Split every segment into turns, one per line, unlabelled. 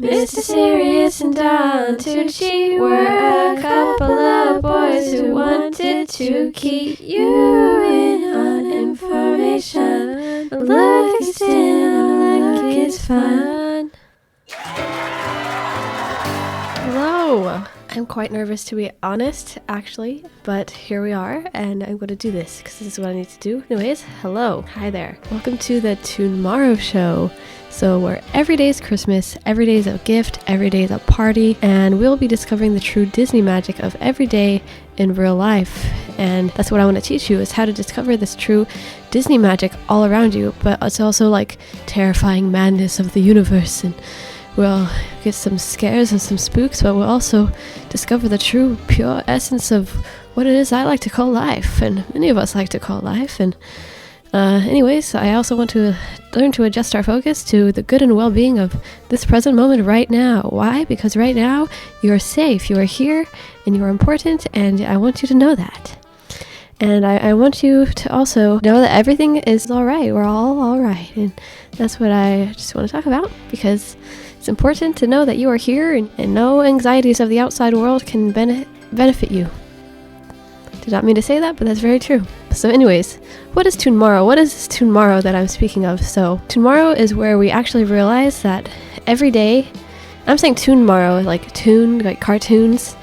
Mr. Serious and Don Tucci were a couple of boys who wanted to keep you in on information. Look, it's still like it's fun. Hello. I'm quite nervous, to be honest, actually, but here we are, and I'm going to do this because this is what I need to do. Anyways, hello. Hi there. Welcome to the Toonmorrow Show. So where every day is Christmas, every day is a gift, every day is a party, and we'll be discovering the true Disney magic of every day in real life. And that's what I want to teach you, is how to discover this true Disney magic all around you, but it's also like terrifying madness of the universe, and we'll get some scares and some spooks, but we'll also discover the true, pure essence of what it is I like to call life, and many of us like to call life. And anyways, I also want to learn to adjust our focus to the good and well-being of this present moment right now. Why? Because right now, you are safe, you are here, and you are important, and I want you to know that. And I want you to also know that everything is alright, we're all alright, and that's what I just want to talk about, because it's important to know that you are here, and no anxieties of the outside world can benefit you. Did not mean to say that, but that's very true. So anyways, what is Toonmorrow? What is this Toonmorrow that I'm speaking of? So Toonmorrow is where we actually realize that every day, I'm saying Toonmorrow, like toon, like cartoons,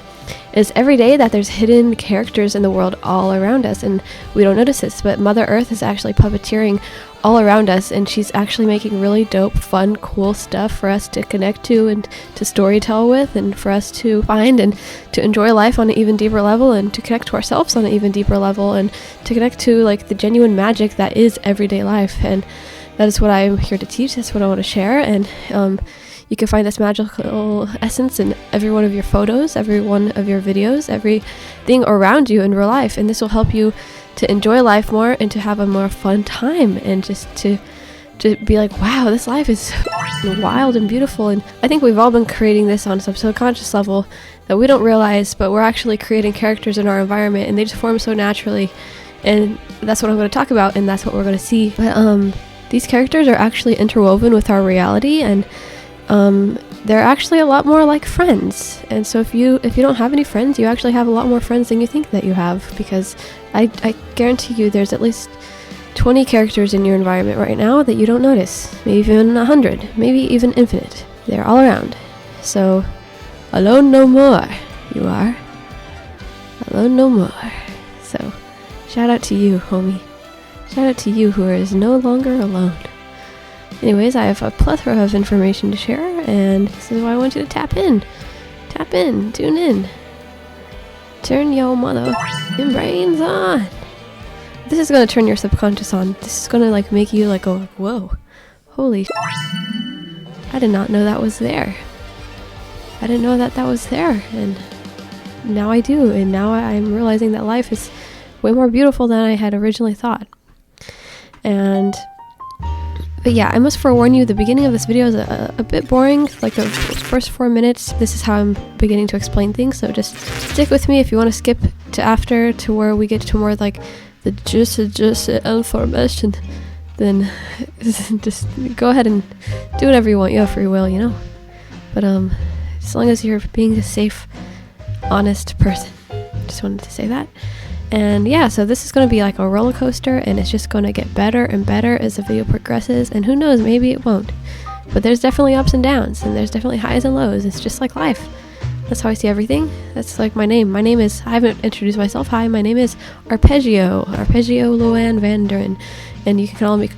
is every day that there's hidden characters in the world all around us, and we don't notice this, but Mother Earth is actually puppeteering all around us, and she's actually making really dope, fun, cool stuff for us to connect to and to storytell with, and for us to find and to enjoy life on an even deeper level, and to connect to ourselves on an even deeper level, and to connect to like the genuine magic that is everyday life. And that is what I'm here to teach. That's what I want to share. And you can find this magical essence in every one of your photos, every one of your videos, everything around you in real life, and this will help you to enjoy life more and to have a more fun time, and just to be like, wow, this life is wild and beautiful. And I think we've all been creating this on some subconscious level that we don't realize, but we're actually creating characters in our environment, and they just form so naturally. And that's what I'm going to talk about, and that's what we're going to see. But these characters are actually interwoven with our reality, and they're actually a lot more like friends. And so if you don't have any friends, you actually have a lot more friends than you think that you have, because I guarantee you there's at least 20 characters in your environment right now that you don't notice. Maybe even 100, maybe even infinite. They're all around. So alone no more. You are alone no more. So shout out to you, homie. Shout out to you who is no longer alone. Anyways, I have a plethora of information to share, and this is why I want you to tap in, tune in, turn your mother brains on. This is going to turn your subconscious on. This is going to like make you like go, whoa, holy I did not know that was there. I didn't know that was there, and now I do, and now I'm realizing that life is way more beautiful than I had originally thought. But yeah, I must forewarn you, the beginning of this video is a bit boring, like the first 4 minutes. This is how I'm beginning to explain things, so just stick with me. If you want to skip to after, to where we get to more like the just information, then just go ahead and do whatever you want. You have free will, you know? But as long as you're being a safe, honest person. Just wanted to say that. And yeah, so this is going to be like a roller coaster, and it's just going to get better and better as the video progresses, and who knows, maybe it won't. But there's definitely ups and downs, and there's definitely highs and lows. It's just like life. That's how I see everything. That's like my name. My name is, I haven't introduced myself. Hi, my name is Arpeggio Luann Vanderen. And you can call me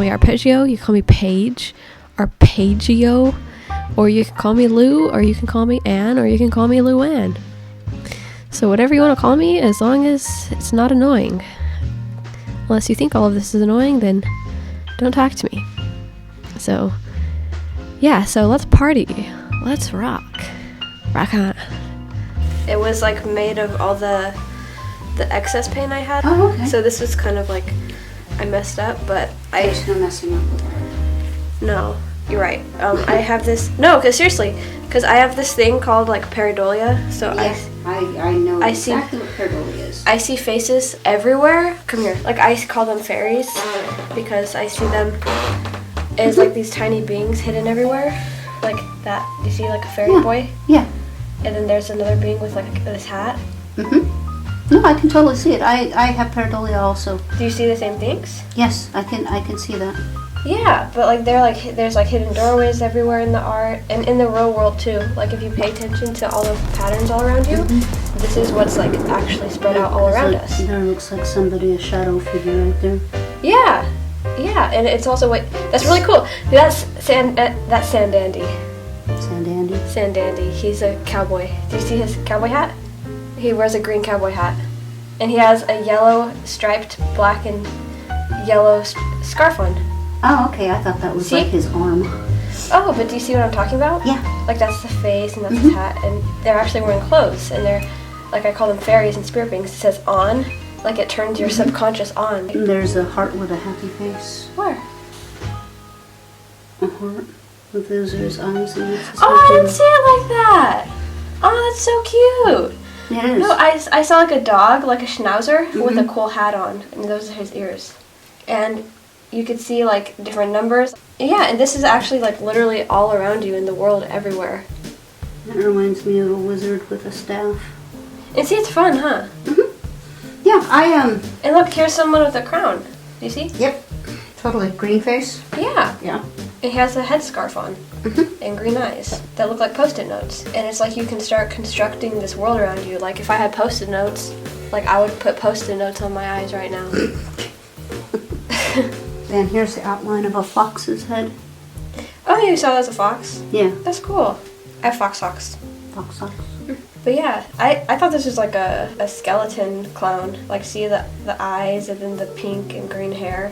Arpeggio, you can call me Paige, Arpeggio, or you can call me Lou, or you can call me Anne, or you can call me Luann. So whatever you want to call me, as long as it's not annoying. Unless you think all of this is annoying, then don't talk to me. So yeah, so let's party. Let's rock. Rock on. It was like made of all the excess paint I had.
Oh, okay.
So this was kind of like, I messed up, but
There's no messing up with it.
No, you're right. I have this, no, because seriously, because I have this thing called like pareidolia, so
Yes, I know
I
exactly what Purdon is.
I see faces everywhere. Come here. Like I call them fairies because I see them as like these tiny beings hidden everywhere. like that. Do you see like a fairy
Yeah.
boy?
Yeah.
And then there's another being with like this hat.
No, I can totally see it. I have pareidolia also.
Do you see the same things?
Yes, I can see that.
Yeah, but like there's like hidden doorways everywhere in the art and in the real world too. Like if you pay attention to all the patterns all around you, this is what's like actually spread out all around us.
There looks like somebody, a shadow figure right there.
Yeah, and it's also that's really cool. That's Sandandy.
Sandandy.
Sandandy. He's a cowboy. Do you see his cowboy hat? He wears a green cowboy hat, and he has a yellow striped black and yellow scarf on.
Oh, okay. I thought that was
See?
like his arm.
Oh, but do you see what I'm talking about?
Yeah.
Like that's the face and that's his hat, and they're actually wearing clothes, and they're like I call them fairies and spirit beings. It says on, like it turns your subconscious on.
And there's a heart with a happy face.
Where?
A heart with those are his eyes and it's his
Oh, I didn't see it like that. Oh, that's so cute.
Yeah, it is.
No, I saw like a dog, like a schnauzer, with a cool hat on, and those are his ears. And you could see like different numbers. Yeah, and this is actually like literally all around you in the world, everywhere.
That reminds me of a wizard with a staff.
And see, it's fun, huh?
Yeah,
And look, here's someone with a crown. Do you see?
Yep. Totally. Green face.
Yeah.
Yeah.
It has a headscarf on and green eyes that look like Post-it notes. And it's like you can start constructing this world around you. Like if I had Post-it notes, like I would put Post-it notes on my eyes right now.
And here's the outline of a fox's head.
Oh, you saw that as a fox?
Yeah.
That's cool. I have fox socks.
Fox socks.
But yeah, I thought this was like a skeleton clown. Like see the eyes and then the pink and green hair.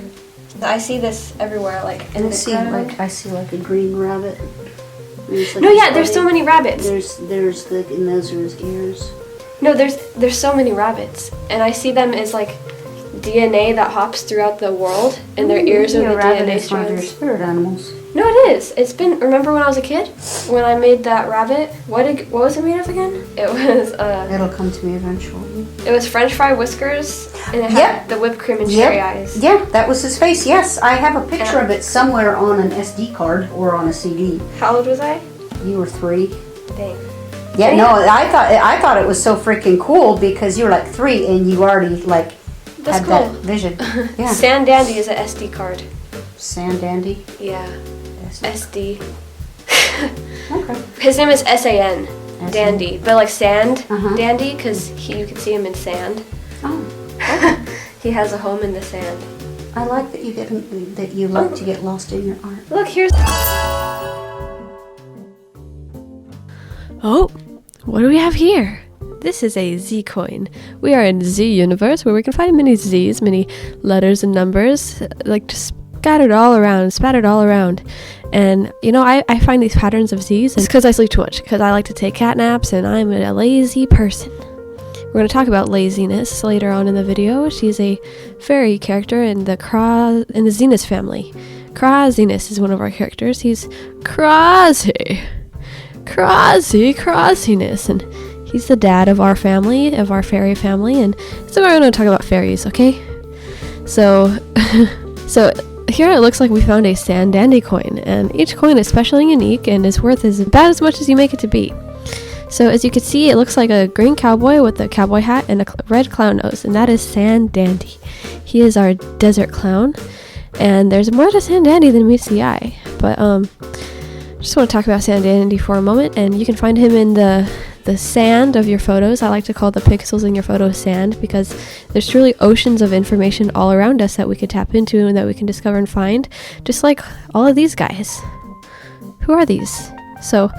I see this everywhere, like in the ground.
I see like a green rabbit.
No, yeah, there's so many rabbits.
And those are his ears.
No, there's so many rabbits, and I see them as like DNA that hops throughout the world, and their ears are the
rabbit
DNA
is one of your
strands.
spirit animals.
No, it is. It's been. Remember when I was a kid, when I made that rabbit? What was it made of again? It was
It'll come to me eventually.
It was French fry whiskers, and it had the whipped cream and cherry eyes.
Yeah, that was his face. Yes, I have a picture of it somewhere on an SD card or on a CD.
How old was I?
You were 3.
Dang.
Yeah, no, I thought it was so freaking cool because you were like 3 and you already like
That's
had
cool.
that vision. Yeah.
Sandandy is an SD card.
Sandandy.
Yeah. SD.
Okay.
His name is S-A-N.
S-A-N.
Dandy. But like sand
Uh-huh.
dandy, because you can see him in sand.
Oh,
He has a home in the sand.
I like that you like to get lost in your art.
Look, here's...
Oh, what do we have here? This is a Z coin. We are in Z universe where we can find many Z's, many letters and numbers, like just spattered all around. And, you know, I find these patterns of Z's. It's because I sleep too much, because I like to take cat naps, and I'm a lazy person. We're going to talk about laziness later on in the video. She's a fairy character in the Zenus family. Zenus is one of our characters. He's crossiness, and he's the dad of our family, of our fairy family, and so we're going to talk about fairies, okay? So here it looks like we found a Sandandy coin, and each coin is special and unique and is worth about as much as you make it to be. So as you can see, it looks like a green cowboy with a cowboy hat and a red clown nose, and that is Sandandy. He is our desert clown, and there's more to Sandandy than meets the eye. But just want to talk about Sandandy for a moment, and you can find him in the sand of your photos. I like to call the pixels in your photos sand, because there's truly oceans of information all around us that we could tap into and that we can discover and find, just like all of these guys. Who are these? So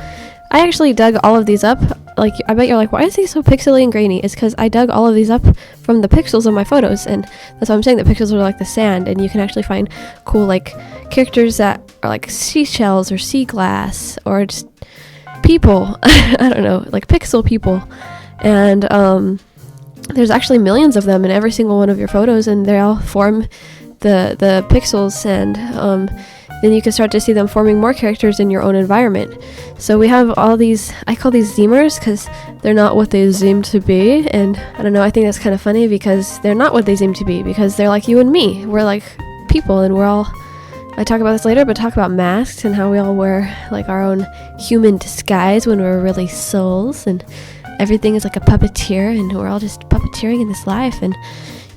I actually dug all of these up. Like, I bet you're like, why is he so pixely and grainy? It's because I dug all of these up from the pixels of my photos, and that's why I'm saying that pixels are like the sand, and you can actually find cool, like, characters that are like seashells or sea glass or just people. I don't know, like pixel people. And there's actually millions of them in every single one of your photos, and they all form the pixels, and then you can start to see them forming more characters in your own environment. So we have all these, I call these Zeemers, because they're not what they seem to be, and I don't know, I think that's kind of funny because they're not what they seem to be, because they're like you and me. We're like people, and we're all, I I talk about this later, but talk about masks and how we all wear like our own human disguise when we're really souls, and everything is like a puppeteer, and we're all just puppeteering in this life. And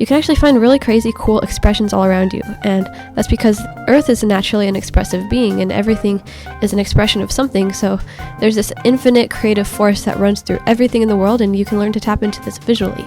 you can actually find really crazy cool expressions all around you, and that's because Earth is naturally an expressive being, and everything is an expression of something. So there's this infinite creative force that runs through everything in the world, and you can learn to tap into this visually.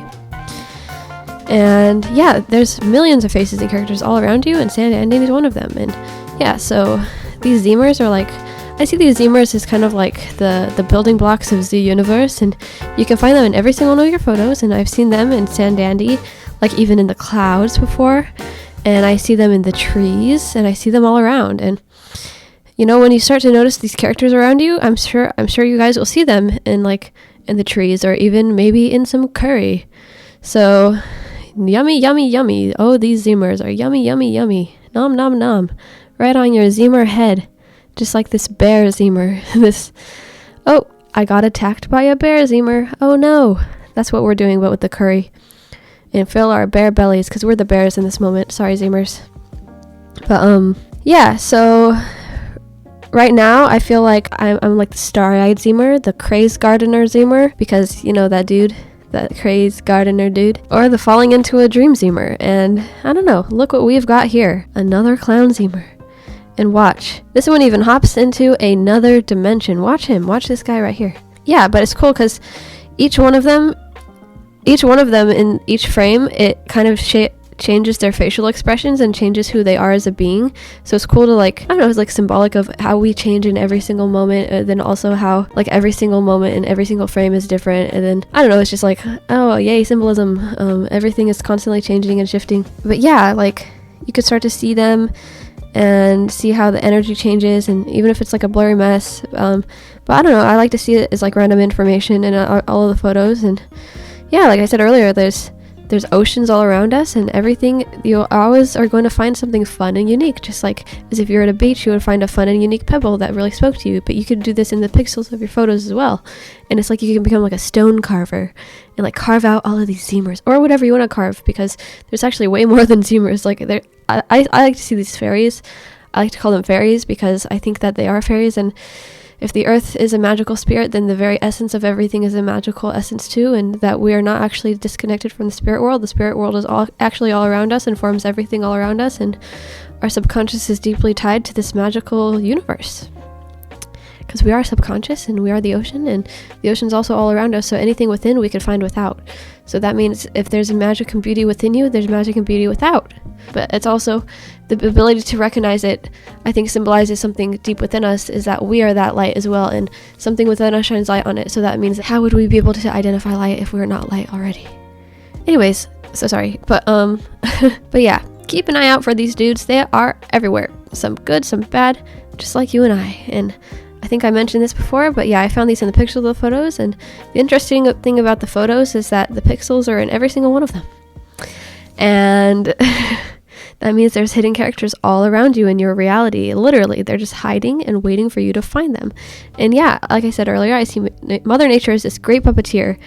And yeah, there's millions of faces and characters all around you, and Sandandy is one of them. And yeah, so these Zemers are like, I see these Zemers as kind of like the building blocks of the universe, and you can find them in every single one of your photos, and I've seen them in Sandandy, like even in the clouds before, and I see them in the trees, and I see them all around. And you know, when you start to notice these characters around you, I'm sure you guys will see them in the trees, or even maybe in some curry. So yummy, yummy, yummy. Oh, these Zemers are yummy, yummy, yummy. Nom, nom, nom. Right on your Zemer head. Just like this bear Zemer. Oh, I got attacked by a bear Zemer. Oh no. That's what we're doing, but with the curry. And fill our bear bellies, because we're the bears in this moment. Sorry, Zemers. But, yeah, so right now I feel like I'm like the starry-eyed Zemer, the crazed gardener Zemer, because, you know, that dude, that crazed gardener dude, or the falling into a dream Zemer. And I don't know, look what we've got here. Another clown Zemer. And watch, this one even hops into another dimension. Watch him, watch this guy right here. Yeah, but it's cool because each one of them in each frame, it kind of changes their facial expressions and changes who they are as a being. So it's cool to, like, I don't know, it's like symbolic of how we change in every single moment, and then also how like every single moment in every single frame is different. And then I don't know, it's just like, oh yay, symbolism. Everything is constantly changing and shifting. But yeah, like you could start to see them and see how the energy changes, and even if it's like a blurry mess, but I don't know, I like to see it as like random information in all of the photos. And yeah, like I said earlier, there's oceans all around us, and everything, you always are going to find something fun and unique, just like as if you're at a beach, you would find a fun and unique pebble that really spoke to you. But you could do this in the pixels of your photos as well, and it's like you can become like a stone carver and like carve out all of these Zemers, or whatever you want to carve, because there's actually way more than Zemers. Like I like to see these fairies. I like to call them fairies because I think that they are fairies, and if the earth is a magical spirit, then the very essence of everything is a magical essence too, and that we are not actually disconnected from the spirit world. The spirit world is actually all around us and forms everything all around us, and our subconscious is deeply tied to this magical universe. Because we are subconscious, and we are the ocean, and the ocean's also all around us, so anything within we could find without. So that means if there's magic and beauty within you, there's magic and beauty without. But it's also the ability to recognize it, I think, symbolizes something deep within us, is that we are that light as well, and something within us shines light on it. So that means, how would we be able to identify light if we were not light already? Anyways, so sorry, but but yeah, keep an eye out for these dudes. They are everywhere, some good, some bad, just like you and I. And I think I mentioned this before, but yeah, I found these in the pixel of the photos, and the interesting thing about the photos is that the pixels are in every single one of them. And that means there's hidden characters all around you in your reality. Literally, they're just hiding and waiting for you to find them. And yeah, like I said earlier, I see Mother Nature is this great puppeteer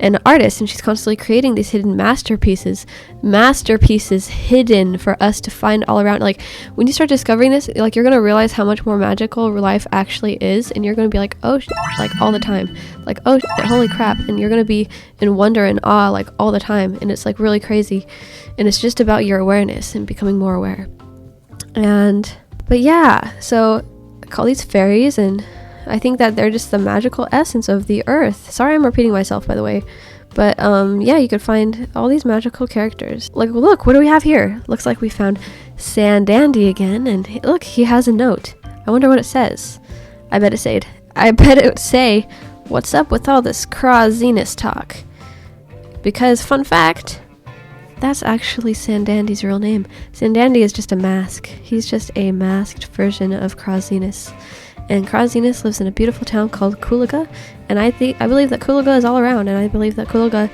and artist, and she's constantly creating these hidden masterpieces hidden for us to find all around. Like, when you start discovering this, like, you're gonna realize how much more magical life actually is, and you're gonna be like, oh, like all the time, like, oh, holy crap, and you're gonna be in wonder and awe like all the time, and it's like really crazy, and it's just about your awareness and becoming more aware. But yeah, so I call these fairies, and I think that they're just the magical essence of the earth. Sorry, I'm repeating myself, by the way. But yeah, you could find all these magical characters. Like, look, what do we have here? Looks like we found Sandandy again, and look, he has a note. I wonder what it says. I bet it would say, "What's up with all this Krazinus talk?" Because, fun fact, that's actually Sandandy's real name. Sandandy is just a mask. He's just a masked version of Krazinus. And Krazinus lives in a beautiful town called Kulaga, and I believe that Kulaga is all around, and I believe that Kulaga,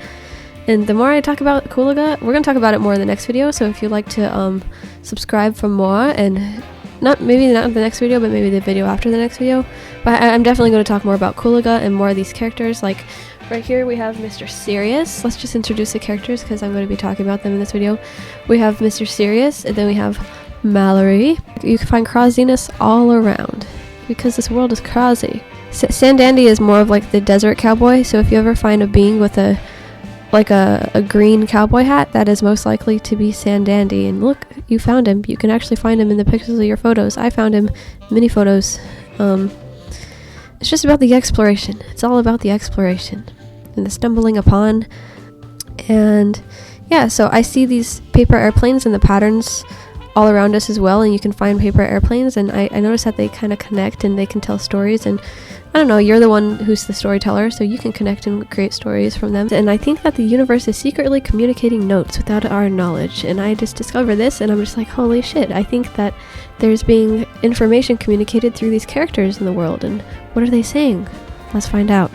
and the more I talk about Kulaga, we're going to talk about it more in the next video, so if you'd like to subscribe for more, and maybe not the next video, but maybe the video after the next video, but I'm definitely going to talk more about Kulaga and more of these characters. Like, right here we have Mr. Sirius. Let's just introduce the characters, because I'm going to be talking about them in this video. We have Mr. Sirius, and then we have Mallory. You can find craziness all around because this world is crazy. Sandandy is more of like the desert cowboy, so if you ever find a being with a green cowboy hat, that is most likely to be Sandandy. And look, you found him. You can actually find him in the pictures of your photos. I found him in many photos. It's just about the exploration. It's all about the exploration and the stumbling upon. And yeah, so I see these paper airplanes and the patterns all around us as well, and you can find paper airplanes, and I notice that they kind of connect and they can tell stories, and I don't know, you're the one who's the storyteller, so you can connect and create stories from them. And I think that the universe is secretly communicating notes without our knowledge, and I just discovered this, and I'm just like, holy shit, I think that there's being information communicated through these characters in the world, and what are they saying? Let's find out.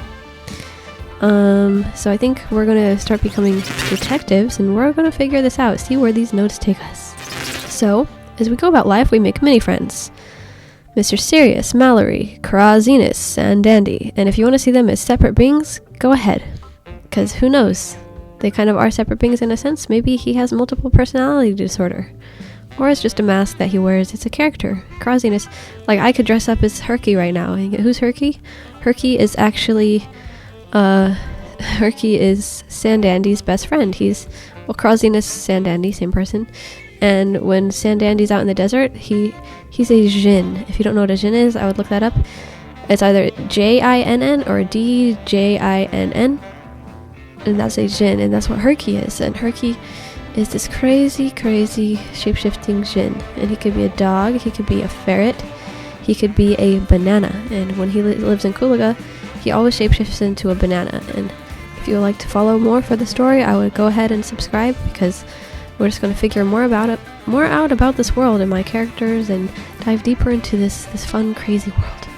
So I think we're gonna start becoming detectives, and we're gonna figure this out, see where these notes take us. So, as we go about life, we make many friends. Mr. Serious, Mallory, Craziness, Sandandy. And if you want to see them as separate beings, go ahead. Because who knows? They kind of are separate beings in a sense. Maybe he has multiple personality disorder. Or it's just a mask that he wears. It's a character. Craziness. Like, I could dress up as Herky right now. And who's Herky? Herky is actually, Herky is Sandandy's best friend. Craziness, Sandandy, same person. And when Sandandy's out in the desert, he's a Jinn. If you don't know what a Jinn is, I would look that up. It's either Jinn or Djinn, and that's a Jinn, and that's what Herky is. And Herky is this crazy shape-shifting Jinn, and he could be a dog, he could be a ferret, he could be a banana. And when he lives in Kulaga, he always shapeshifts into a banana. And if you would like to follow more for the story, I would go ahead and subscribe, because we're just going to figure more out about this world and my characters, and dive deeper into this fun, crazy world.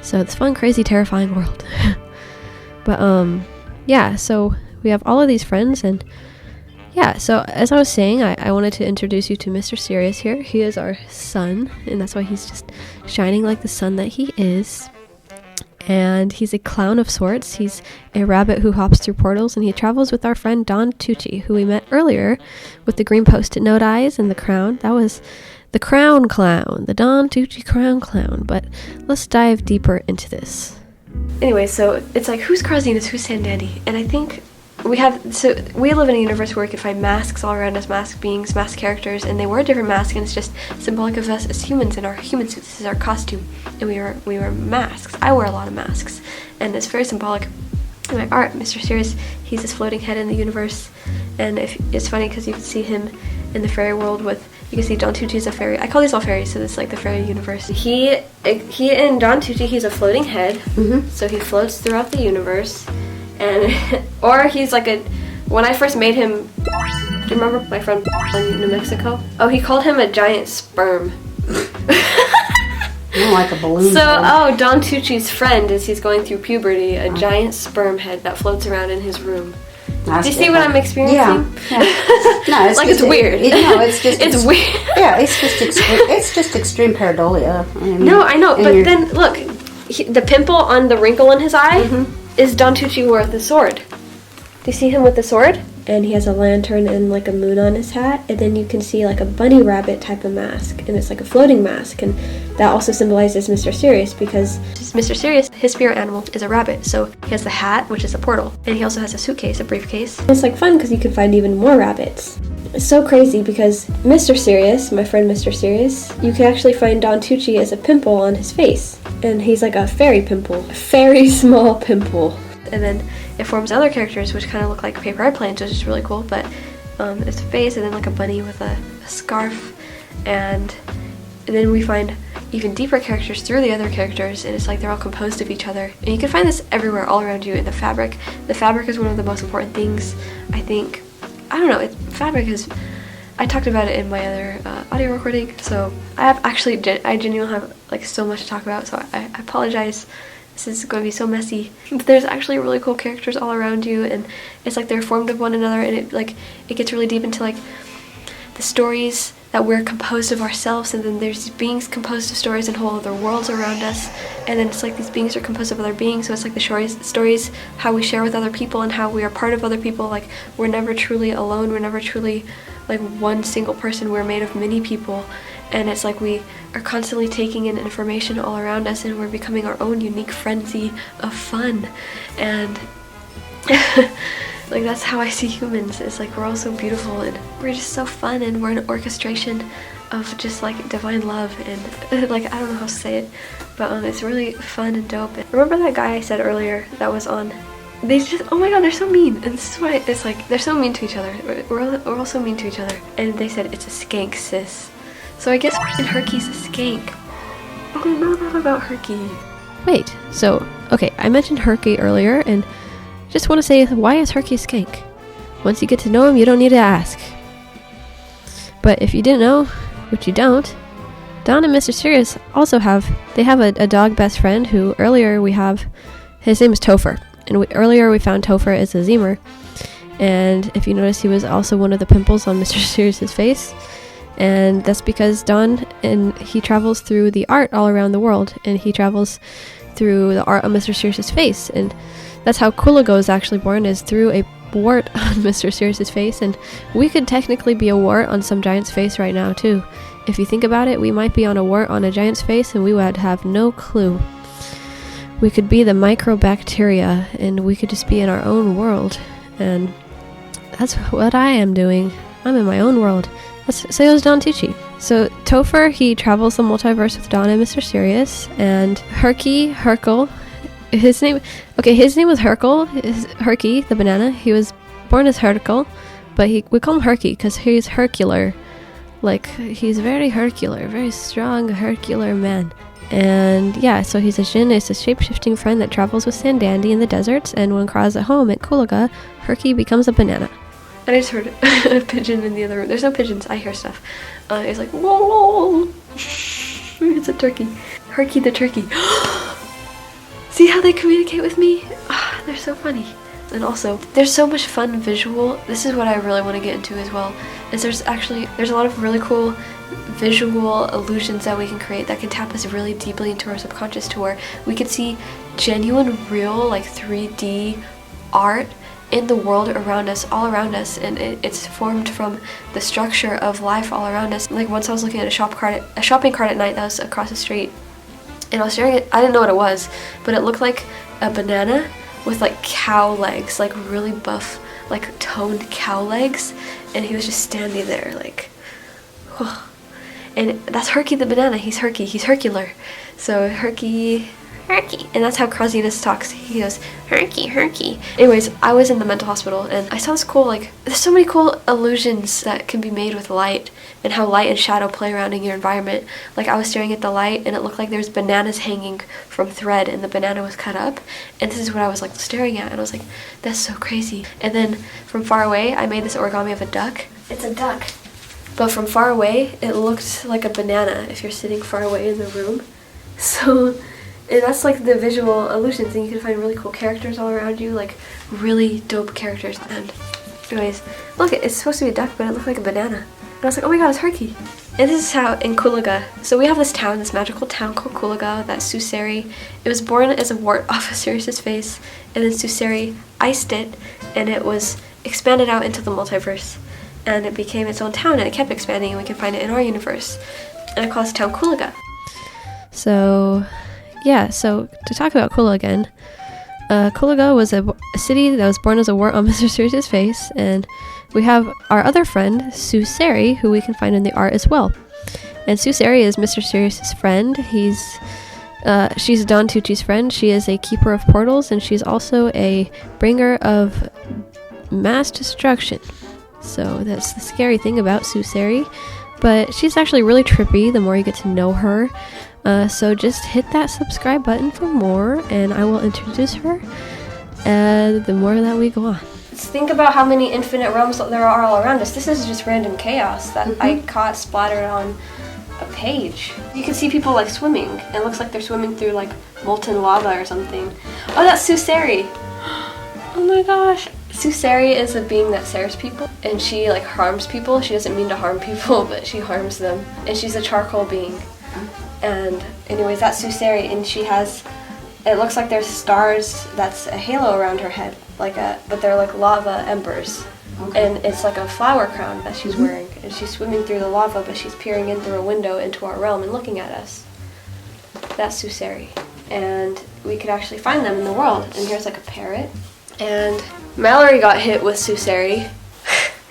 So this fun, crazy, terrifying world. But yeah, so we have all of these friends, and yeah, so as I was saying, I wanted to introduce you to Mr. Serious here. He is our sun, and that's why he's just shining like the sun that he is. And he's a clown of sorts. He's a rabbit who hops through portals, and he travels with our friend Don Tucci, who we met earlier with the green post-it note eyes and the crown. That was the crown clown, the Don Tucci crown clown. But let's dive deeper into this. Anyway, so it's like, who's Craziness, who's Sandandy? And I think we live in a universe where we can find masks all around us, masked beings, masked characters, and they wear different masks, and it's just symbolic of us as humans in our human suits. This is our costume, and we wear masks. I wear a lot of masks, and it's very symbolic in my art. Mr. Serious, he's this floating head in the universe, and it's funny because you can see him in the fairy world you can see Don Tucci is a fairy. I call these all fairies, so it's like the fairy universe. He and Don Tucci, he's a floating head, so he floats throughout the universe. And or he's like when I first made him, do you remember my friend in New Mexico? Oh, he called him a giant sperm.
Like a balloon.
So, Don Tucci's friend, as he's going through puberty, a giant sperm head that floats around in his room. Do you see what I'm experiencing?
Yeah. No, it's
like
just,
it's weird.
It's weird. Yeah, it's just extreme pareidolia.
No, I know, but then look, the pimple on the wrinkle in his eye is Don Tucci with the sword. Do you see him with the sword? And he has a lantern and like a moon on his hat, and then you can see like a bunny rabbit type of mask, and it's like a floating mask, and that also symbolizes Mr. Serious, because Mr. Serious, his spirit animal is a rabbit, so he has the hat, which is a portal, and he also has a suitcase, a briefcase. It's like fun because you can find even more rabbits. It's so crazy because Mr. Serious, my friend Mr. Serious, you can actually find Don Tucci as a pimple on his face, and he's like a fairy pimple, a very small pimple. And then it forms other characters which kind of look like paper airplanes, which is really cool, but it's a face, and then like a bunny with a scarf, and then we find even deeper characters through the other characters, and it's like they're all composed of each other. And you can find this everywhere, all around you, in the fabric. The fabric is one of the most important things, I think. I don't know, fabric is, I talked about it in my other audio recording, so I genuinely have like so much to talk about, so I apologize. This is going to be so messy, but there's actually really cool characters all around you, and it's like they're formed of one another, and it gets really deep into like the stories that we're composed of ourselves, and then there's these beings composed of stories and whole other worlds around us, and then it's like these beings are composed of other beings, so it's like the stories how we share with other people and how we are part of other people. Like, we're never truly alone, we're never truly like one single person. We're made of many people, and it's like we are constantly taking in information all around us, and we're becoming our own unique frenzy of fun. And like that's how I see humans. It's like we're all so beautiful, and we're just so fun, and we're an orchestration of just like divine love. And like I don't know how to say it, but it's really fun and dope. And remember that guy I said earlier that was on? They just, oh my god, they're so mean. And this is why it's like they're so mean to each other. We're all so mean to each other. And they said it's a skank, sis. So I guess Herky's a skank. Oh, I know that about Herky.
Wait, so, okay, I mentioned Herky earlier, and just want to say, why is Herky a skank? Once you get to know him, you don't need to ask. But if you didn't know, which you don't, Don and Mr. Sirius also have a dog best friend who earlier we have, his name is Topher. And earlier we found Topher as a Zemer. And if you notice, he was also one of the pimples on Mr. Sirius's face. And that's because Don, and he travels through the art all around the world, and he travels through the art on Mr. Sirius's face. And that's how Coolago is actually born, is through a wart on Mr. Sirius's face. And we could technically be a wart on some giant's face right now too. If you think about it, we might be on a wart on a giant's face and we would have no clue. We could be the microbacteria, and we could just be in our own world. And that's what I am doing. I'm in my own world. So is Don Tucci. So Topher, he travels the multiverse with Don and Mr. Sirius, and Herky, his name was Herky, the banana. He was born as Herky, but we call him Herky because he's Hercular. Like, he's very Hercular, very strong Hercular man. And yeah, so he's a Jinn, it's a shape-shifting friend that travels with Sandandy in the deserts, and when Kraz at home at Coolaga, Herky becomes a banana. And I just heard a pigeon in the other room. There's no pigeons, I hear stuff. It's like, whoa! It's a turkey. Herky the turkey. See how they communicate with me? They're so funny. And also, there's so much fun visual. This is what I really want to get into as well. Is there's a lot of really cool visual illusions that we can create that can tap us really deeply into our subconscious, to where we can see genuine, real, like 3D art in the world around us, all around us, and it's formed from the structure of life all around us. Like once I was looking at a shopping cart at night that was across the street, and I was staring at, I didn't know what it was, but it looked like a banana with like cow legs, like really buff, like toned cow legs, and he was just standing there like, whew. And that's Herky the banana. He's Herky, he's Hercular. So Herky, and that's how Krasinus talks. He goes, Herky. Anyways, I was in the mental hospital, and I saw this cool, like, there's so many cool illusions that can be made with light, and how light and shadow play around in your environment. Like, I was staring at the light, and it looked like there's bananas hanging from thread, and the banana was cut up, and this is what I was, like, staring at, and I was like, that's so crazy. And then, from far away, I made this origami of a duck. It's a duck. But from far away, it looked like a banana if you're sitting far away in the room. So, and that's like the visual illusions, and you can find really cool characters all around you, like really dope characters. And anyways, look, it's supposed to be a duck, but it looked like a banana. And I was like, oh my god, it's Herky. And this is how in Coolaga, so we have this town, this magical town called Coolaga, that Suseri, it was born as a wart off of Sirius's face, and then Suseri iced it, and it was expanded out into the multiverse. And it became its own town, and it kept expanding, and we can find it in our universe. And I call this town Coolaga. So, yeah, so to talk about Coolaga again, Coolaga was a city that was born as a wart on Mr. Sirius's face, and we have our other friend, Suseri, who we can find in the art as well. And Suseri is Mr. Sirius's friend. She's Don Tucci's friend. She is a keeper of portals, and she's also a bringer of mass destruction. So that's the scary thing about Suseri, but she's actually really trippy the more you get to know her. So just hit that subscribe button for more, and I will introduce her the more that we go on.
Let's think about how many infinite realms there are all around us. This is just random chaos that I caught splattered on a page. You can see people like swimming. It looks like they're swimming through like molten lava or something. Oh, that's Suseri. Oh my gosh. Suseri is a being that scares people, and she like harms people. She doesn't mean to harm people, but she harms them. And she's a charcoal being. And anyways, that's Suseri, and she has, it looks like there's stars, that's a halo around her head, but they're like lava embers.
Okay.
And it's like a flower crown that she's wearing, and she's swimming through the lava, but she's peering in through a window into our realm and looking at us. That's Suseri. And we could actually find them in the world. And here's like a parrot. And Mallory got hit with Suseri.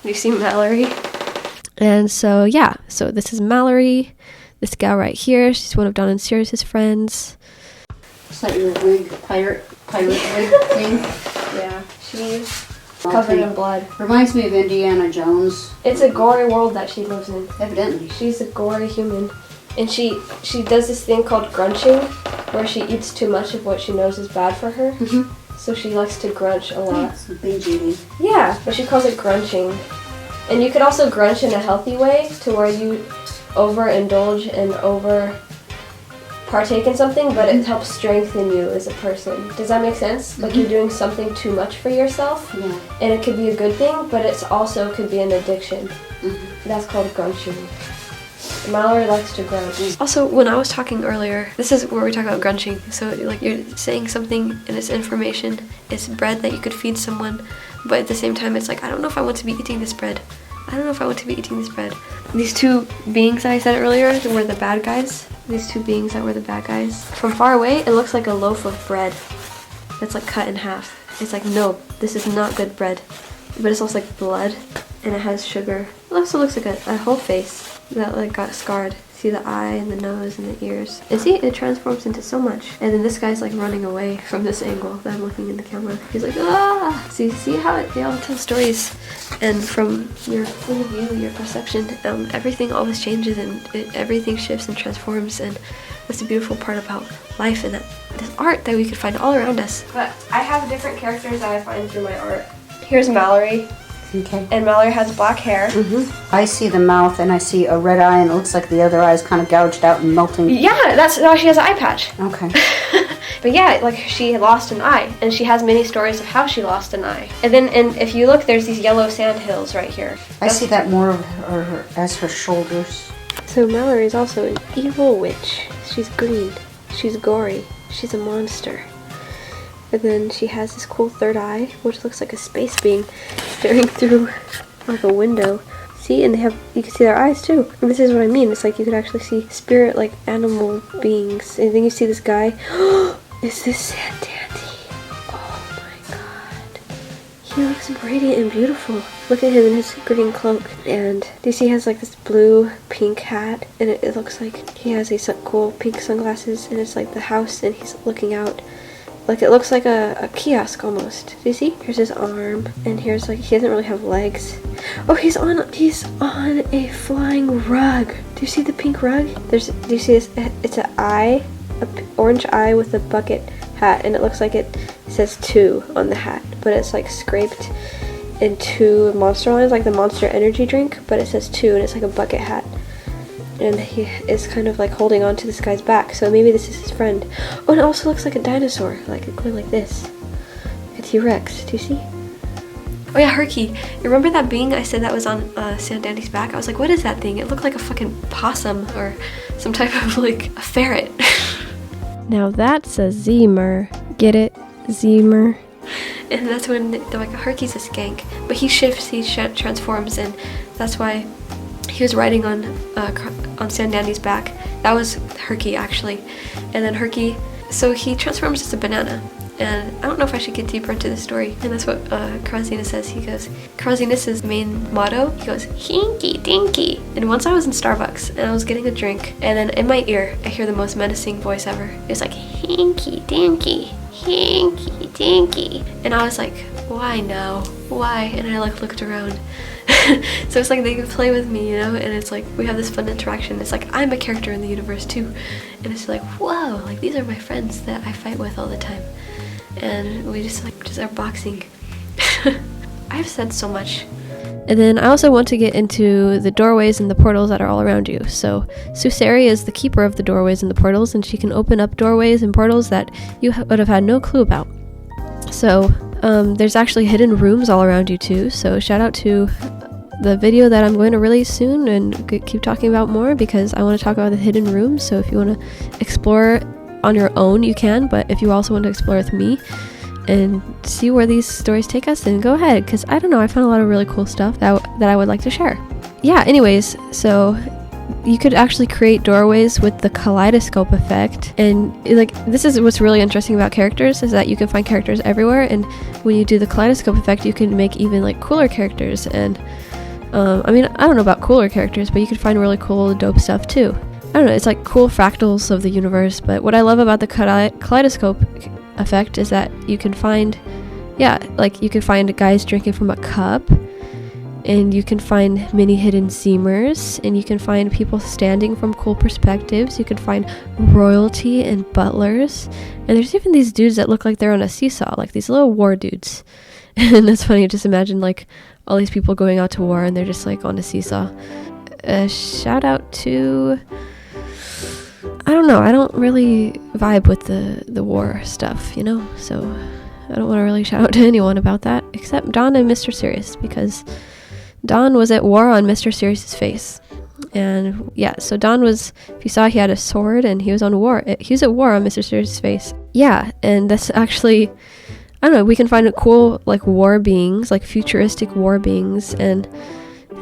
You see Mallory? And so, yeah. So this is Mallory. This gal right here. She's one of Don and Sirius's friends.
Is that your wig, pirate wig thing?
Yeah. She's covered in blood.
Reminds me of Indiana Jones.
It's a gory world that she lives in.
Evidently.
She's a gory human. And she does this thing called grunching, where she eats too much of what she knows is bad for her. So she likes to grunch a lot.
It's binge eating.
Yeah, but she calls it grunching. And you could also grunch in a healthy way, to where you overindulge and over partake in something, but it helps strengthen you as a person. Does that make sense? Like you're doing something too much for yourself, and it could be a good thing, but it's also could be an addiction. That's called grunching. Mallory likes to grunch. Also, when I was talking earlier, this is where we talk about grunching. So, like, you're saying something and it's information. It's bread that you could feed someone, but at the same time, it's like, I don't know if I want to be eating this bread. I don't know if I want to be eating this bread. These two beings that I said earlier were the bad guys. These two beings that were the bad guys. From far away, it looks like a loaf of bread that's like cut in half. It's like, no, this is not good bread. But it's also like blood, and it has sugar. It also looks like a whole face that like got scarred. See the eye and the nose and the ears. And see, it transforms into so much. And then this guy's like running away from this angle that I'm looking in the camera. He's like, ah! See how they all tell stories. And from your point of view, your perception, everything always changes, and everything shifts and transforms. And that's the beautiful part about life, and that this art that we could find all around us. But I have different characters that I find through my art. Here's Mallory.
Okay.
And Mallory has black hair.
I see the mouth, and I see a red eye, and it looks like the other eye is kind of gouged out and melting.
Yeah, that's why she has an eye patch.
Okay.
But yeah, like she lost an eye, and she has many stories of how she lost an eye. And then, if you look, there's these yellow sand hills right here.
I see that more of her as her shoulders.
So Mallory is also an evil witch. She's green. She's gory. She's a monster. And then she has this cool third eye, which looks like a space being staring through like a window. See, and you can see their eyes too. And this is what I mean. It's like you could actually see spirit, like animal beings. And then you see this guy. Is this Sand Dandy? Oh my god. He looks radiant and beautiful. Look at him in his green cloak. And do you see he has like this blue pink hat? And it looks like he has these cool pink sunglasses. And it's like the house, and he's looking out. Like it looks like a kiosk almost. Do you see? Here's his arm, and here's like he doesn't really have legs. Oh, he's on a flying rug. Do you see the pink rug? Do you see this? It's an eye, orange eye with a bucket hat, and it looks like it says 2 on the hat, but it's like scraped in 2 monster lines, like the Monster Energy drink, but it says 2, and it's like a bucket hat. And he is kind of like holding on to this guy's back, so maybe this is his friend. Oh, and it also looks like a dinosaur, like going like this. A T-Rex, do you see? Oh yeah, Herky. You remember that being I said that was on Sand Dandy's back? I was like, what is that thing? It looked like a fucking possum or some type of like a ferret.
Now that's a Zemer. Get it? Zemer.
And that's when they're like, Herky's a skank. But he shifts, he transforms, and that's why he was riding on Sand Dandy's back. That was Herky, actually. And then Herky, so he transforms as a banana. And I don't know if I should get deeper into this story. And that's what Krazina says. He goes, Krazina's main motto, he goes, hinky dinky. And once I was in Starbucks, and I was getting a drink, and then in my ear, I hear the most menacing voice ever. It's like, hinky dinky, hinky dinky. And I was like, why now? Why? And I like looked around. So it's like they can play with me, you know, and it's like we have this fun interaction. It's like I'm a character in the universe too, and it's like, whoa, like these are my friends that I fight with all the time, and we just are boxing. I've said so much.
And then I also want to get into the doorways and the portals that are all around you. So Suseri is the keeper of the doorways and the portals, and she can open up doorways and portals that you would have had no clue about. So there's actually hidden rooms all around you too. So shout out to the video that I'm going to release soon and keep talking about more, because I want to talk about the hidden rooms. So if you want to explore on your own, you can, but if you also want to explore with me
and see where these stories take us, then go ahead, because I don't know, I found a lot of really cool stuff that I would like to share. Yeah, anyways, so you could actually create doorways with the kaleidoscope effect, and like this is what's really interesting about characters, is that you can find characters everywhere, and when you do the kaleidoscope effect you can make even like cooler characters. And I mean, I don't know about cooler characters, but you could find really cool dope stuff too. I don't know, it's like cool fractals of the universe. But what I love about the kaleidoscope effect is that you can find, like you can find guys drinking from a cup, and you can find many hidden seamers, and you can find people standing from cool perspectives. You can find royalty and butlers, and there's even these dudes that look like they're on a seesaw, like these little war dudes. And that's funny, just imagine like all these people going out to war and they're just like on a seesaw. Shout out to, I don't know, I don't really vibe with the war stuff, you know, so I don't want to really shout out to anyone about that except Don and Mr. Serious, because Don was at war on Mr. Serious's face. And yeah, so Don was, if you saw, he had a sword and he was on war. He was at war on Mr. Serious's face. Yeah, and that's actually, I don't know, we can find cool like war beings, like futuristic war beings. And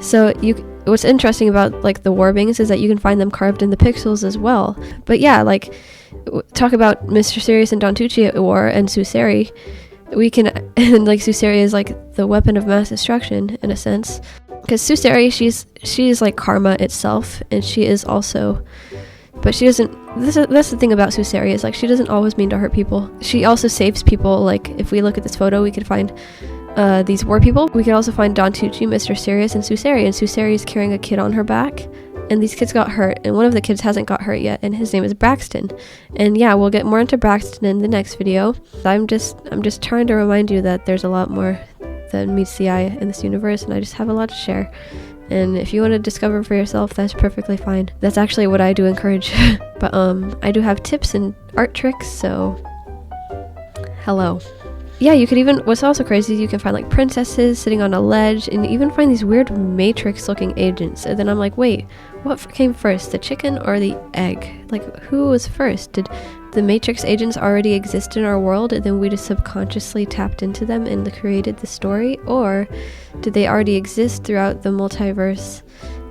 so what's interesting about like the war beings is that you can find them carved in the pixels as well. But yeah, like talk about Mr. Serious and Don Tucci at war, and Suseri. We can, and like Suseri is like the weapon of mass destruction in a sense, because Suseri, she's like karma itself, and she is also, but she doesn't, that's the thing about Suseri, is like she doesn't always mean to hurt people. She also saves people. Like if we look at this photo, we can find these war people. We can also find Don Tucci, Mr. Serious, and Suseri is carrying a kid on her back, and these kids got hurt, and one of the kids hasn't got hurt yet, and his name is Braxton. And yeah, we'll get more into Braxton in the next video. I'm just trying to remind you that there's a lot more than meets the eye in this universe, and I just have a lot to share. And if you want to discover for yourself, that's perfectly fine. That's actually what I do encourage. But I do have tips and art tricks, so hello. Yeah, you could even, what's also crazy is you can find like princesses sitting on a ledge, and even find these weird matrix looking agents. And then I'm like, wait, what came first, the chicken or the egg? Like, who was first? Did the matrix agents already exist in our world, and then we just subconsciously tapped into them and created the story? Or did they already exist throughout the multiverse,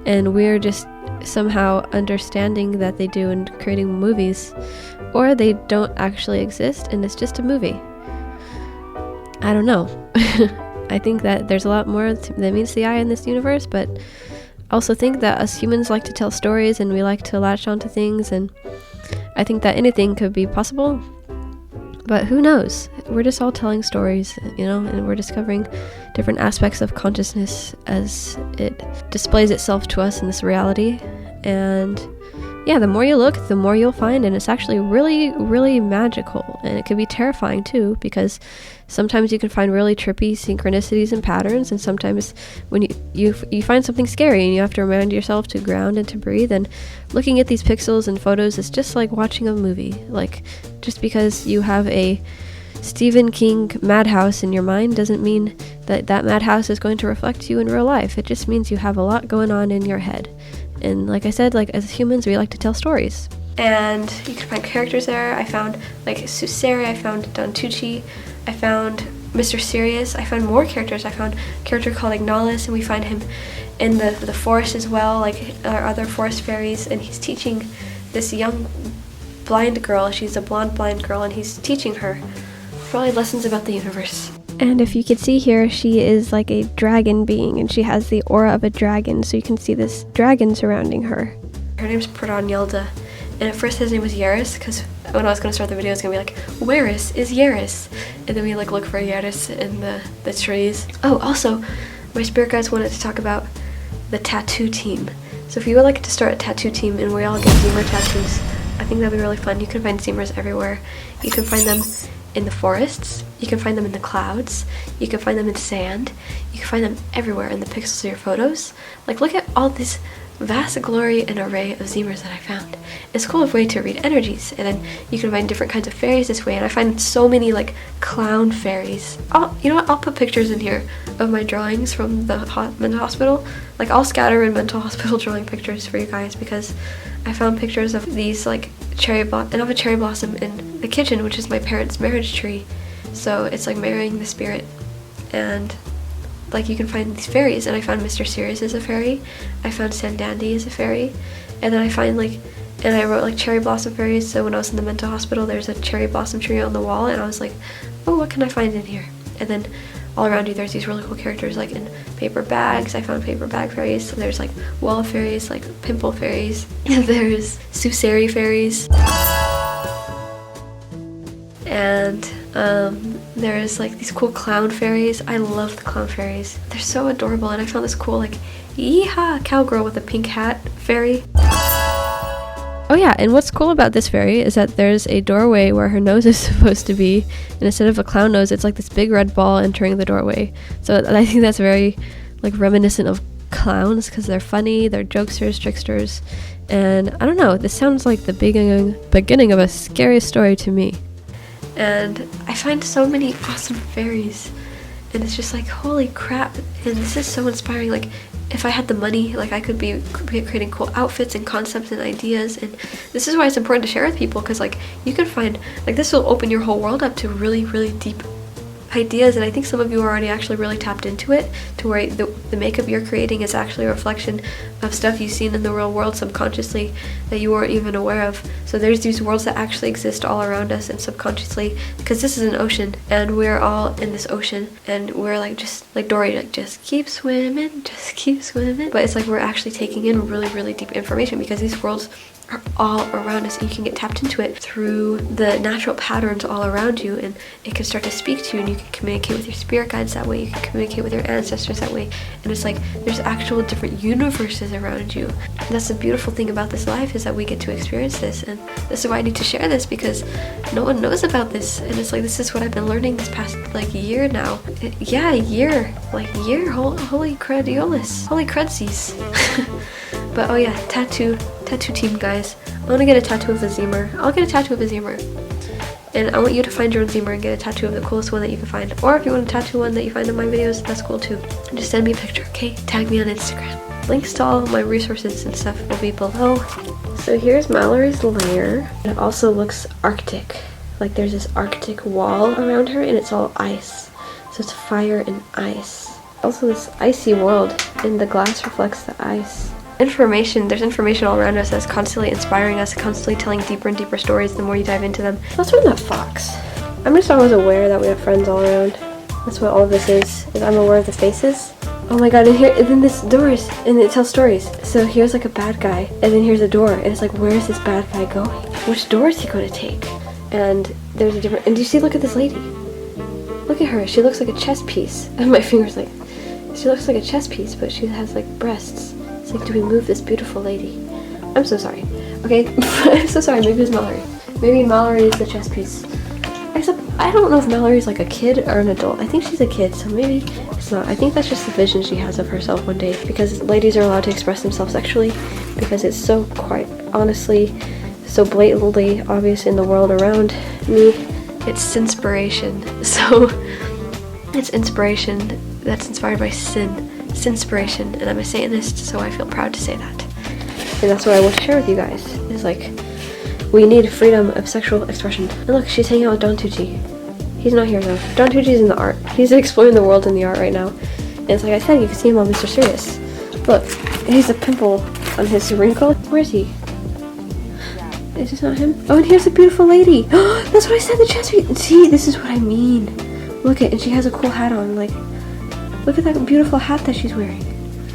and we're just somehow understanding that they do and creating movies? Or they don't actually exist and it's just a movie? I don't know. I think that there's a lot more that meets the eye in this universe, but I also think that us humans like to tell stories, and we like to latch onto things, and I think that anything could be possible, but who knows? We're just all telling stories, you know, and we're discovering different aspects of consciousness as it displays itself to us in this reality. And yeah, the more you look, the more you'll find, and it's actually really, really magical, and it can be terrifying too, because sometimes you can find really trippy synchronicities and patterns, and sometimes when you find something scary and you have to remind yourself to ground and to breathe. And looking at these pixels and photos is just like watching a movie. Like, just because you have a Stephen King madhouse in your mind doesn't mean that that madhouse is going to reflect you in real life. It just means you have a lot going on in your head. And like I said, like as humans, we like to tell stories. And you can find characters there. I found like Suseri, I found Don Tucci, I found Mr. Serious, I found more characters. I found a character called Ignalis, and we find him in the forest as well, like our other forest fairies, and he's teaching this young blind girl. She's a blonde blind girl, and he's teaching her probably lessons about the universe. And if you could see here, she is like a dragon being, and she has the aura of a dragon, so you can see this dragon surrounding her. Her name's Purdon, and at first his name was Yaris, because when I was going to start the video, it's going to be like, where's is Yaris? And then we like look for Yaris in the trees. Oh, also, my spirit guides wanted to talk about the tattoo team. So if you would like to start a tattoo team and we all get Zemer tattoos, I think that'd be really fun. You can find Zemers everywhere. You can find them in the forests, you can find them in the clouds, you can find them in sand, you can find them everywhere in the pixels of your photos. Like, look at all this vast glory and array of Zemers that I found. It's a cool way to read energies, and then you can find different kinds of fairies this way, and I find so many like clown fairies. You know what, I'll put pictures in here of my drawings from the mental hospital. Like, I'll scatter in mental hospital drawing pictures for you guys, because I found pictures of these like and I have a cherry blossom in the kitchen, which is my parents' marriage tree, So it's like marrying the spirit, and like you can find these fairies, and I found Mr. Sirius is a fairy, I found Sandandy is a fairy, and then I find like, and I wrote like cherry blossom fairies. So when I was in the mental hospital, there's a cherry blossom tree on the wall, and I was like, oh, what can I find in here? And then all around you there's these really cool characters, like in paper bags. I found paper bag fairies. So there's like wall fairies, like pimple fairies. There's Suseri fairies. And there's like these cool clown fairies. I love the clown fairies. They're so adorable. And I found this cool like yeehaw cowgirl with a pink hat fairy. Oh yeah, and what's cool about this fairy is that there's a doorway where her nose is supposed to be, and instead of a clown nose, it's like this big red ball entering the doorway. So I think that's very like reminiscent of clowns, because they're funny, they're jokesters, tricksters, and I don't know, this sounds like the beginning of a scary story to me. And I find so many awesome fairies, and it's just like, holy crap, and this is so inspiring. Like, if I had the money, like I could be creating cool outfits and concepts and ideas. And this is why it's important to share with people, because like you can find, like this will open your whole world up to really, really deep ideas. And I think some of you are already actually really tapped into it, to where the makeup you're creating is actually a reflection of stuff you've seen in the real world subconsciously that you weren't even aware of. So there's these worlds that actually exist all around us and subconsciously, because this is an ocean and we're all in this ocean, and we're like, just like Dory, like just keep swimming, just keep swimming. But it's like we're actually taking in really, really deep information, because these worlds are all around us, and you can get tapped into it through the natural patterns all around you, and it can start to speak to you, and you can communicate with your spirit guides that way, you can communicate with your ancestors that way, and it's like there's actual different universes around you. And that's the beautiful thing about this life, is that we get to experience this, and this is why I need to share this, because no one knows about this. And it's like, this is what I've been learning this past like year now. Yeah, a year, holy credulous, holy crudsies. But oh yeah, tattoo team, guys. I want to get a tattoo of a Zemer. I'll get a tattoo of a Zemer. And I want you to find your own Zemer and get a tattoo of the coolest one that you can find. Or if you want a tattoo one that you find in my videos, that's cool too. And just send me a picture, okay? Tag me on Instagram. Links to all of my resources and stuff will be below. So here's Mallory's lair. It also looks Arctic. Like there's this Arctic wall around her, and it's all ice. So it's fire and ice. Also this icy world, and the glass reflects the ice. There's information all around us that's constantly inspiring us, constantly telling deeper and deeper stories the more you dive into them. Let's run that fox. I'm just always aware that we have friends all around. That's what all of this is I'm aware of the faces. Oh my god, and then this doors, and it tells stories. So here's like a bad guy, and then here's a door, and it's like, where is this bad guy going? Which door is he going to take? And there's a different, and do you see, look at this lady. Look at her, she looks like a chess piece. And my finger's like, she looks like a chess piece, but she has like breasts. It's like, do we move this beautiful lady? I'm so sorry. Okay, I'm so sorry. Maybe it's Mallory. Maybe Mallory is the chess piece. Except, I don't know if Mallory's like a kid or an adult. I think she's a kid, so maybe it's not. I think that's just the vision she has of herself one day. Because ladies are allowed to express themselves sexually. Because it's so quite honestly, so blatantly obvious in the world around me. It's inspiration. So, it's inspiration that's inspired by sin. Inspiration, and I'm a Satanist, so I feel proud to say that. And that's what I want to share with you guys, is like, we need freedom of sexual expression. And look, she's hanging out with Don Tucci. He's not here though. Don Tucci's in the art. He's exploring the world in the art right now. And it's like I said, you can see him on Mr. Sirius. Look, he's a pimple on his wrinkle. Where is he? Is this not him? Oh, and here's a beautiful lady. That's what I said, the chest piece. See, this is what I mean. Look at, and she has a cool hat on, like, look at that beautiful hat that she's wearing.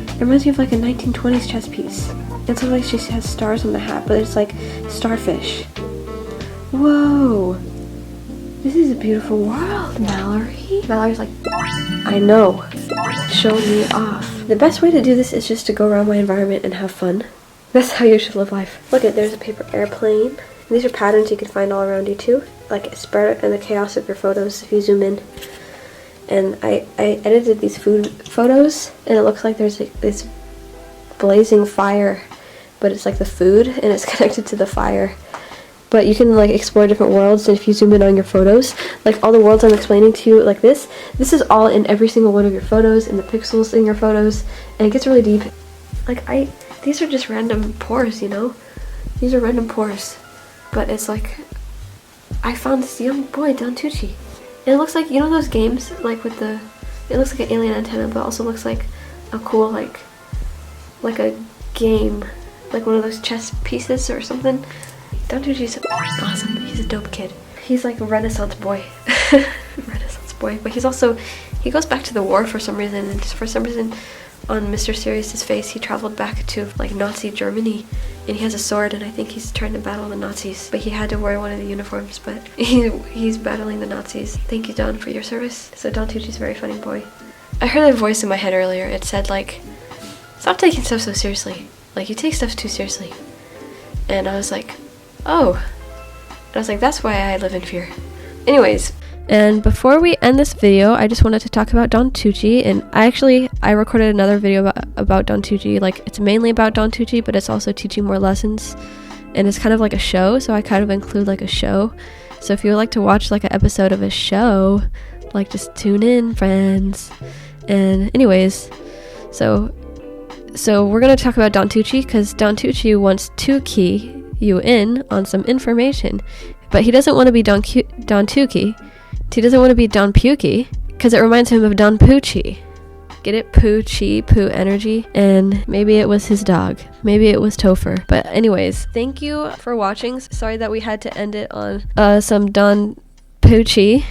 It reminds me of like a 1920s chess piece. It's like she has stars on the hat, but it's like starfish. Whoa. This is a beautiful world, Mallory. Mallory's like, I know. Show me off. The best way to do this is just to go around my environment and have fun. That's how you should live life. Look at, there's a paper airplane. And these are patterns you can find all around you too. Like spread in the chaos of your photos if you zoom in. And I edited these food photos, and it looks like there's like this blazing fire, but it's like the food, and it's connected to the fire. But you can like explore different worlds, and if you zoom in on your photos, like all the worlds I'm explaining to you, like this is all in every single one of your photos, and the pixels in your photos, and it gets really deep. Like these are just random pores, you know? These are random pores. But it's like, I found this young boy, Don Tucci. It looks like, you know those games, like with the, it looks like an alien antenna, but also looks like a cool, like a game, like one of those chess pieces or something. Don Tucci's awesome. He's a dope kid. He's like a Renaissance boy. Renaissance boy. But he's also, he goes back to the war for some reason, and just for some reason on Mr. Sirius's face he traveled back to like Nazi Germany, and he has a sword, and I think he's trying to battle the Nazis, but he had to wear one of the uniforms, but he's battling the Nazis. Thank you, Don, for your service. So Don Tucci's a very funny boy. I heard a voice in my head earlier. It said like, stop taking stuff so seriously. Like, you take stuff too seriously. And I was like, oh. And I was like, that's why I live in fear. Anyways. And before we end this video, I just wanted to talk about Don Tucci. And I recorded another video about Don Tucci. Like, it's mainly about Don Tucci, but it's also teaching more lessons. And it's kind of like a show, so I kind of include like a show. So if you would like to watch like an episode of a show, like, just tune in, friends. And anyways, so we're going to talk about Don Tucci, because Don Tucci wants to key you in on some information. But he doesn't want to be Don Tucci. He doesn't want to be Don Pukey, because it reminds him of Don Pucci. Get it? Poochie, poo energy. And maybe it was his dog. Maybe it was Topher. But anyways, thank you for watching. Sorry that we had to end it on some Don Pucci.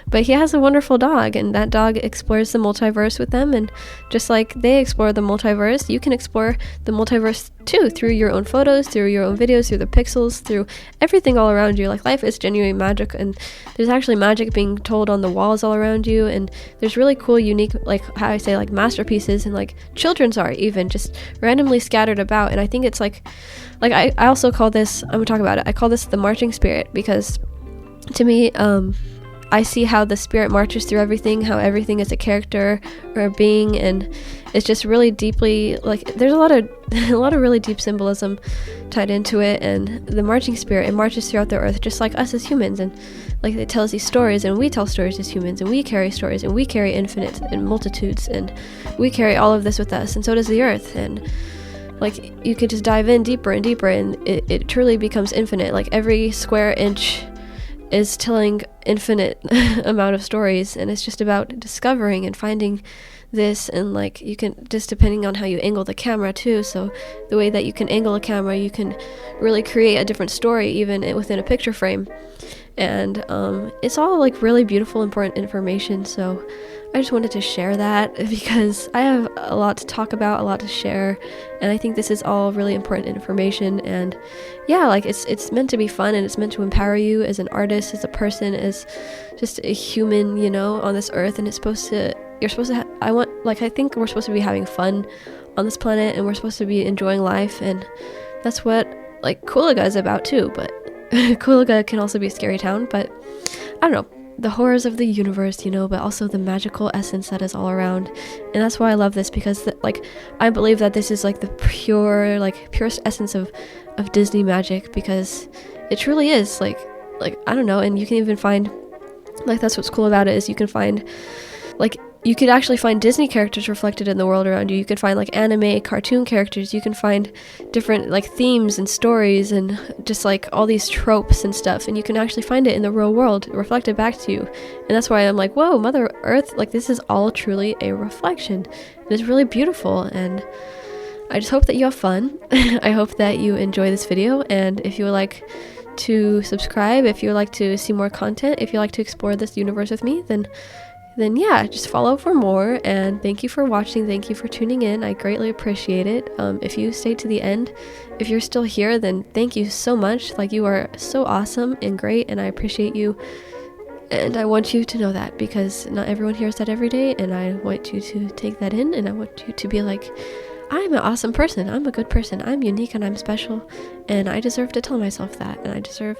But he has a wonderful dog, and that dog explores the multiverse with them, and just like they explore the multiverse, you can explore the multiverse too, through your own photos, through your own videos, through the pixels, through everything all around you. Like, life is genuinely magic, and there's actually magic being told on the walls all around you, and there's really cool, unique, like how I say, like masterpieces and like children's art even just randomly scattered about. And I think it's like I also call this, I'm gonna talk about it, I call this the marching spirit, because to me, I see how the spirit marches through everything, how everything is a character or a being, and it's just really deeply, like, there's a lot of really deep symbolism tied into it. And the marching spirit, it marches throughout the earth just like us as humans, and like it tells these stories, and we tell stories as humans, and we carry stories, and we carry infinite and multitudes, and we carry all of this with us, and so does the earth. And like, you could just dive in deeper and deeper, and it truly becomes infinite. Like, every square inch is telling infinite amount of stories, and it's just about discovering and finding this. And like, you can, just depending on how you angle the camera too, so the way that you can angle a camera, you can really create a different story even within a picture frame. And it's all like really beautiful, important information. So I just wanted to share that, because I have a lot to talk about, a lot to share, and I think this is all really important information. And yeah, like, it's meant to be fun, and it's meant to empower you as an artist, as a person, as just a human, you know, on this earth. And it's supposed to, you're supposed to I think we're supposed to be having fun on this planet, and we're supposed to be enjoying life, and that's what like Kulaga is about too. But Kulaga can also be a scary town, but I don't know, the horrors of the universe, you know, but also the magical essence that is all around. And that's why I love this, because like, I believe that this is like the purest essence of Disney magic, because it truly is like I don't know. And you can even find, like, that's what's cool about it, is you can find, like, you could actually find Disney characters reflected in the world around you. You could find like anime, cartoon characters. You can find different like themes and stories, and just like all these tropes and stuff. And you can actually find it in the real world reflected back to you. And that's why I'm like, whoa, Mother Earth, like, this is all truly a reflection. And it's really beautiful. And I just hope that you have fun. I hope that you enjoy this video. And if you would like to subscribe, if you would like to see more content, if you like to explore this universe with me, then yeah, just follow for more. And thank you for watching. Thank you for tuning in. I greatly appreciate it. If you stayed to the end, if you're still here, then thank you so much. Like, you are so awesome and great, and I appreciate you. And I want you to know that, because not everyone hears that every day, and I want you to take that in, and I want you to be like, I'm an awesome person. I'm a good person. I'm unique, and I'm special, and I deserve to tell myself that, and I deserve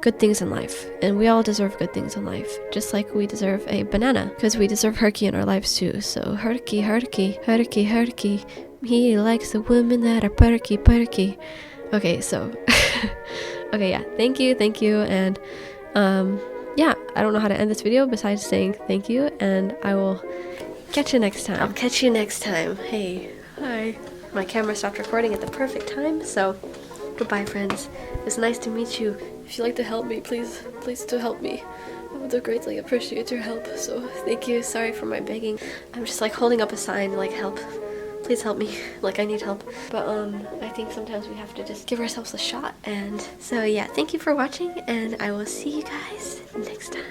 good things in life. And we all deserve good things in life, just like we deserve a banana, because we deserve Herky in our lives too. So Herky, Herky, Herky, Herky, he likes the women that are perky, perky. Okay, so okay, yeah, thank you, and yeah, I don't know how to end this video besides saying thank you, and I will catch you next time. I'll catch you next time. Hey, hi. My camera stopped recording at the perfect time, so goodbye, friends. It's nice to meet you. If you'd like to help me, please do help me. would greatly appreciate your help, so thank you. Sorry for my begging. I'm just like holding up a sign like, help. Please help me. Like, I need help. But I think sometimes we have to just give ourselves a shot. And so yeah, thank you for watching, and I will see you guys next time.